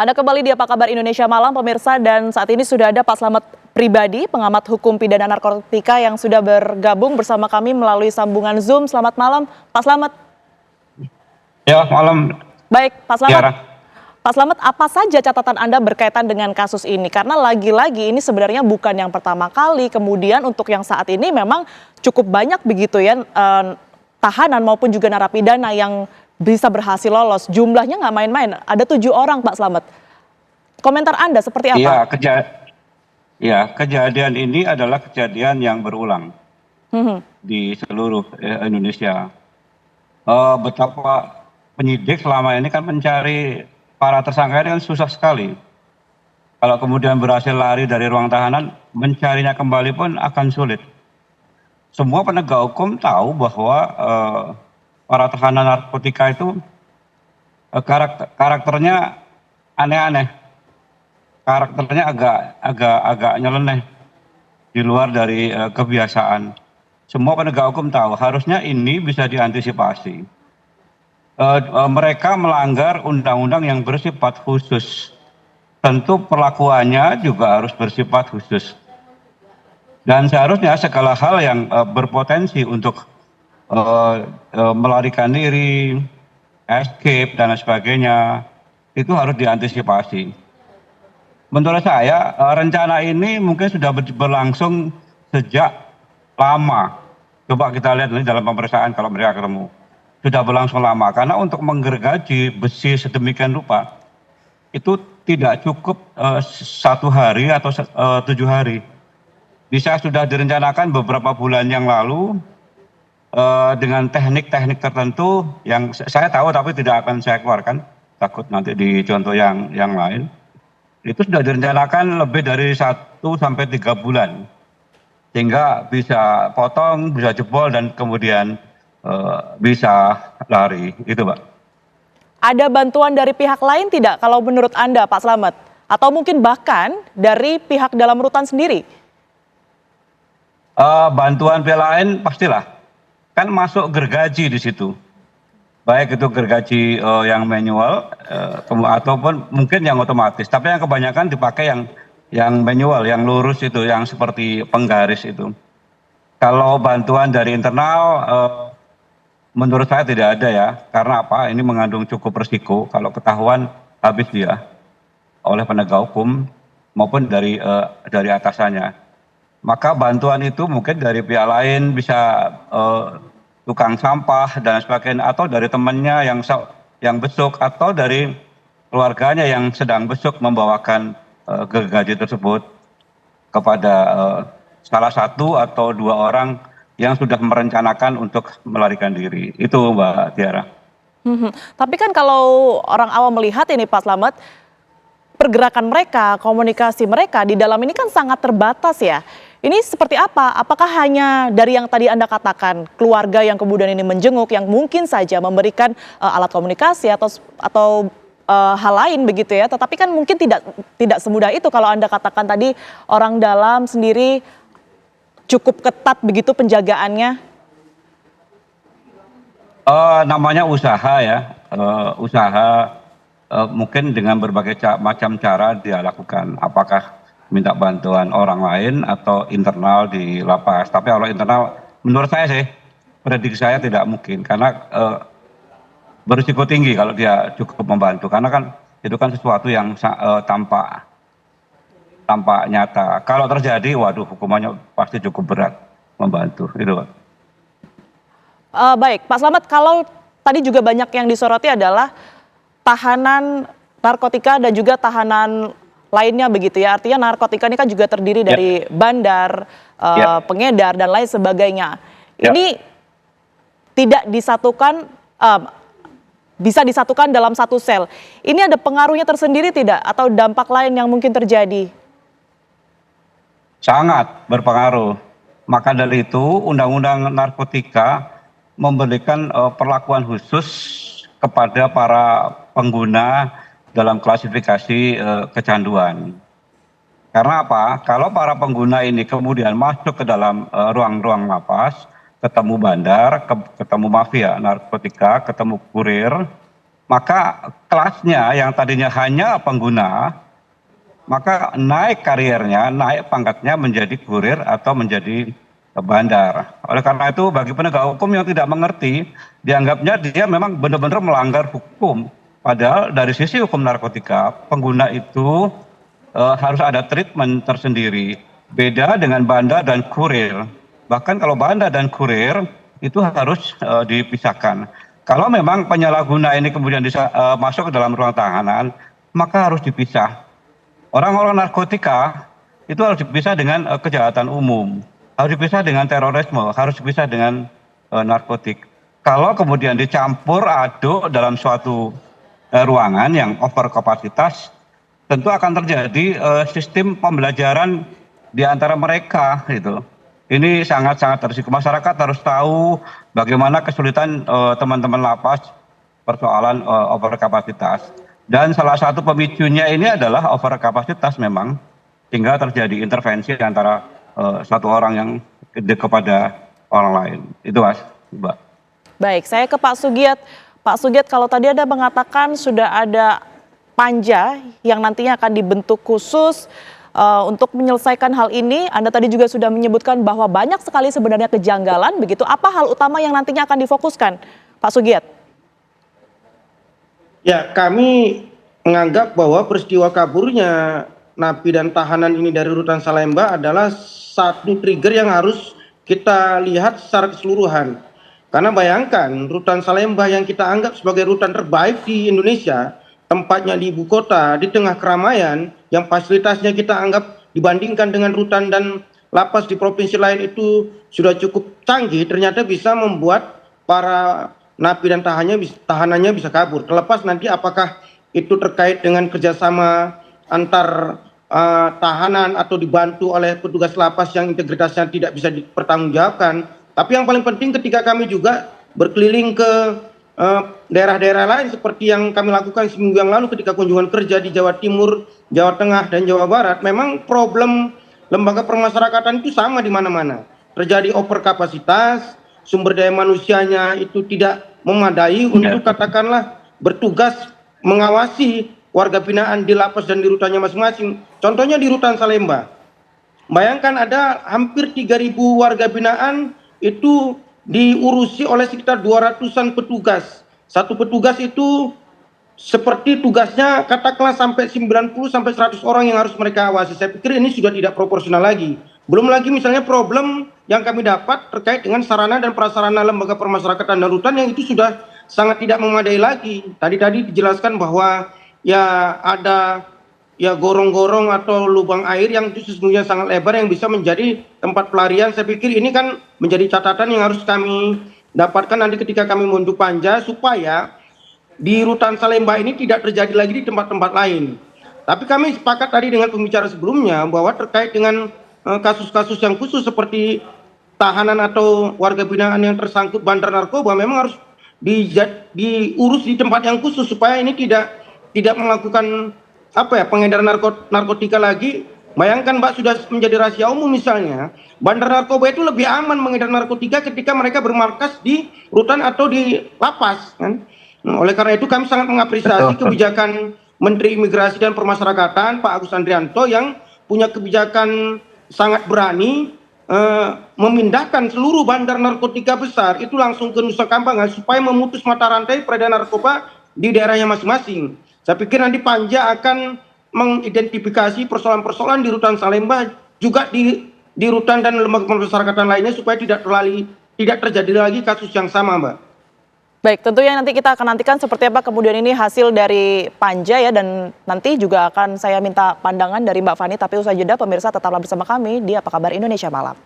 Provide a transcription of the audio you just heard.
Anda kembali di Apa Kabar Indonesia Malam, pemirsa, dan saat ini sudah ada Pak Slamet Pribadi, pengamat hukum pidana narkotika yang sudah bergabung bersama kami melalui sambungan Zoom. Selamat malam, Pak Slamet. Ya, malam. Baik, Pak Slamet. Tiara. Pak Slamet, apa saja catatan Anda berkaitan dengan kasus ini? Karena lagi-lagi ini sebenarnya bukan yang pertama kali, kemudian untuk yang saat ini memang cukup banyak begitu ya, tahanan maupun juga narapidana yang bisa berhasil lolos. Jumlahnya nggak main-main, ada 7 orang Pak Slamet. Komentar Anda seperti apa? Kejadian ini adalah kejadian yang berulang di seluruh Indonesia. Betapa penyidik selama ini kan mencari para tersangka ini kan susah sekali. Kalau kemudian berhasil lari dari ruang tahanan, mencarinya kembali pun akan sulit. Semua penegak hukum tahu bahwa para tahanan narkotika itu karakternya aneh-aneh, karakternya agak nyeleneh, di luar dari kebiasaan. Semua penegak hukum tahu, harusnya ini bisa diantisipasi. Mereka melanggar undang-undang yang bersifat khusus, tentu perlakuannya juga harus bersifat khusus. Dan seharusnya segala hal yang berpotensi untuk melarikan diri, escape dan sebagainya, itu harus diantisipasi. Menurut saya rencana ini mungkin sudah berlangsung sejak lama. Coba kita lihat ini dalam pemeriksaan kalau mereka ketemu. Sudah berlangsung lama, karena untuk menggergaji besi sedemikian rupa, itu tidak cukup 1 hari atau 7 hari. Bisa sudah direncanakan beberapa bulan yang lalu, dengan teknik-teknik tertentu yang saya tahu tapi tidak akan saya keluarkan, takut nanti dicontoh yang lain. Itu sudah direncanakan lebih dari 1 sampai 3 bulan, sehingga bisa potong, bisa jebol, dan kemudian bisa lari. Itu, Pak. Ada bantuan dari pihak lain tidak kalau menurut Anda, Pak Slamet? Atau mungkin bahkan dari pihak dalam rutan sendiri? Bantuan pihak lain pastilah. Kan masuk gergaji di situ, baik itu gergaji yang manual ataupun mungkin yang otomatis, tapi yang kebanyakan dipakai yang manual, yang lurus itu, yang seperti penggaris itu. Kalau bantuan dari internal menurut saya tidak ada ya, karena apa, ini mengandung cukup resiko kalau ketahuan habis dia oleh penegak hukum maupun dari atasannya. Maka bantuan itu mungkin dari pihak lain, bisa tukang sampah dan sebagainya, atau dari temannya yang besuk, atau dari keluarganya yang sedang besuk membawakan gergaji tersebut kepada salah 1 atau 2 orang yang sudah merencanakan untuk melarikan diri. Itu, Mbak Tiara. Tapi kan kalau orang awam melihat ini Pak Slamet, pergerakan mereka, komunikasi mereka di dalam ini kan sangat terbatas ya. Ini seperti apa? Apakah hanya dari yang tadi Anda katakan, keluarga yang kemudian ini menjenguk, yang mungkin saja memberikan alat komunikasi atau hal lain begitu ya? Tetapi kan mungkin tidak semudah itu kalau Anda katakan tadi orang dalam sendiri cukup ketat begitu penjagaannya. Namanya usaha ya, usaha mungkin dengan berbagai macam cara dia lakukan. Apakah minta bantuan orang lain atau internal di lapas. Tapi kalau internal, menurut saya sih, prediksi saya tidak mungkin, karena berisiko tinggi kalau dia cukup membantu, karena kan itu kan sesuatu yang tampak nyata. Kalau terjadi, waduh, hukumannya pasti cukup berat membantu. Itu, Pak. Baik, Pak Slamet, kalau tadi juga banyak yang disoroti adalah tahanan narkotika dan juga tahanan lainnya begitu ya, artinya narkotika ini kan juga terdiri dari bandar, pengedar dan lain sebagainya. Ini tidak disatukan, bisa disatukan dalam satu sel. Ini ada pengaruhnya tersendiri tidak, atau dampak lain yang mungkin terjadi? Sangat berpengaruh. Maka dari itu undang-undang narkotika memberikan perlakuan khusus kepada para pengguna dalam klasifikasi kecanduan. Karena apa? Kalau para pengguna ini kemudian masuk ke dalam ruang-ruang lapas, ketemu bandar, ketemu mafia narkotika, ketemu kurir, maka kelasnya yang tadinya hanya pengguna, maka naik kariernya, naik pangkatnya menjadi kurir atau menjadi bandar. Oleh karena itu bagi penegak hukum yang tidak mengerti, dianggapnya dia memang benar-benar melanggar hukum. Padahal dari sisi hukum narkotika, pengguna itu harus ada treatment tersendiri. Beda dengan bandar dan kurir. Bahkan kalau bandar dan kurir itu harus dipisahkan. Kalau memang penyalahguna ini kemudian masuk ke dalam ruang tahanan, maka harus dipisah. Orang-orang narkotika itu harus dipisah dengan kejahatan umum, harus dipisah dengan terorisme, harus dipisah dengan narkotik. Kalau kemudian dicampur aduk dalam suatu ruangan yang over kapasitas, tentu akan terjadi sistem pembelajaran di antara mereka gitu. Ini sangat-sangat risiko. Masyarakat harus tahu bagaimana kesulitan teman-teman lapas persoalan overkapasitas. Dan salah satu pemicunya ini adalah overkapasitas memang, sehingga terjadi intervensi antara satu orang yang kepada orang lain. Itu Mas, Mbak. Baik, saya ke Pak Sugiat. Pak Sugiat, kalau tadi Anda mengatakan sudah ada panja yang nantinya akan dibentuk khusus untuk menyelesaikan hal ini, Anda tadi juga sudah menyebutkan bahwa banyak sekali sebenarnya kejanggalan, begitu. Apa hal utama yang nantinya akan difokuskan, Pak Sugiat? Ya, kami menganggap bahwa peristiwa kaburnya napi dan tahanan ini dari rutan Salemba adalah satu trigger yang harus kita lihat secara keseluruhan. Karena bayangkan, rutan Salemba yang kita anggap sebagai rutan terbaik di Indonesia, tempatnya di ibu kota, di tengah keramaian, yang fasilitasnya kita anggap dibandingkan dengan rutan dan lapas di provinsi lain itu sudah cukup canggih, ternyata bisa membuat para napi dan tahanannya bisa kabur. Terlepas nanti apakah itu terkait dengan kerjasama antar tahanan atau dibantu oleh petugas lapas yang integritasnya tidak bisa dipertanggungjawabkan. Tapi yang paling penting ketika kami juga berkeliling ke daerah-daerah lain seperti yang kami lakukan seminggu yang lalu ketika kunjungan kerja di Jawa Timur, Jawa Tengah, dan Jawa Barat, memang problem lembaga permasyarakatan itu sama di mana-mana. Terjadi overkapasitas, sumber daya manusianya itu tidak memadai untuk katakanlah bertugas mengawasi warga binaan di lapas dan di rutannya masing-masing. Contohnya di rutan Salemba. Bayangkan ada hampir 3.000 warga binaan itu diurusi oleh sekitar 200-an petugas. Satu petugas itu seperti tugasnya katakanlah sampai 90 sampai 100 orang yang harus mereka awasi. Saya pikir ini sudah tidak proporsional lagi. Belum lagi misalnya problem yang kami dapat terkait dengan sarana dan prasarana lembaga permasyarakatan dan rutan yang itu sudah sangat tidak memadai lagi. Tadi dijelaskan bahwa ya ada ya gorong-gorong atau lubang air yang itu sesungguhnya sangat lebar yang bisa menjadi tempat pelarian. Saya pikir ini kan menjadi catatan yang harus kami dapatkan nanti ketika kami membentuk panja supaya di rutan Salemba ini tidak terjadi lagi di tempat-tempat lain. Tapi kami sepakat tadi dengan pembicara sebelumnya bahwa terkait dengan kasus-kasus yang khusus seperti tahanan atau warga binaan yang tersangkut bandar narkoba memang harus diurus di tempat yang khusus supaya ini tidak melakukan pengedaran narkotika lagi. Bayangkan Mbak, sudah menjadi rahasia umum misalnya, bandar narkoba itu lebih aman mengedar narkotika ketika mereka bermarkas di rutan atau di lapas kan. Oleh karena itu kami sangat mengapresiasi kebijakan Menteri Imigrasi dan Permasyarakatan Pak Agus Andrianto yang punya kebijakan sangat berani memindahkan seluruh bandar narkotika besar itu langsung ke Nusa Kambangan supaya memutus mata rantai peredaran narkoba di daerahnya masing-masing. Saya pikir nanti panja akan mengidentifikasi persoalan-persoalan di rutan Salemba juga di rutan dan lembaga pemasyarakatan lainnya supaya tidak terjadi lagi kasus yang sama, Mbak. Baik, tentunya nanti kita akan nantikan seperti apa kemudian ini hasil dari panja ya, dan nanti juga akan saya minta pandangan dari Mbak Fani, tapi usai jeda pemirsa tetaplah bersama kami di Apa Kabar Indonesia Malam.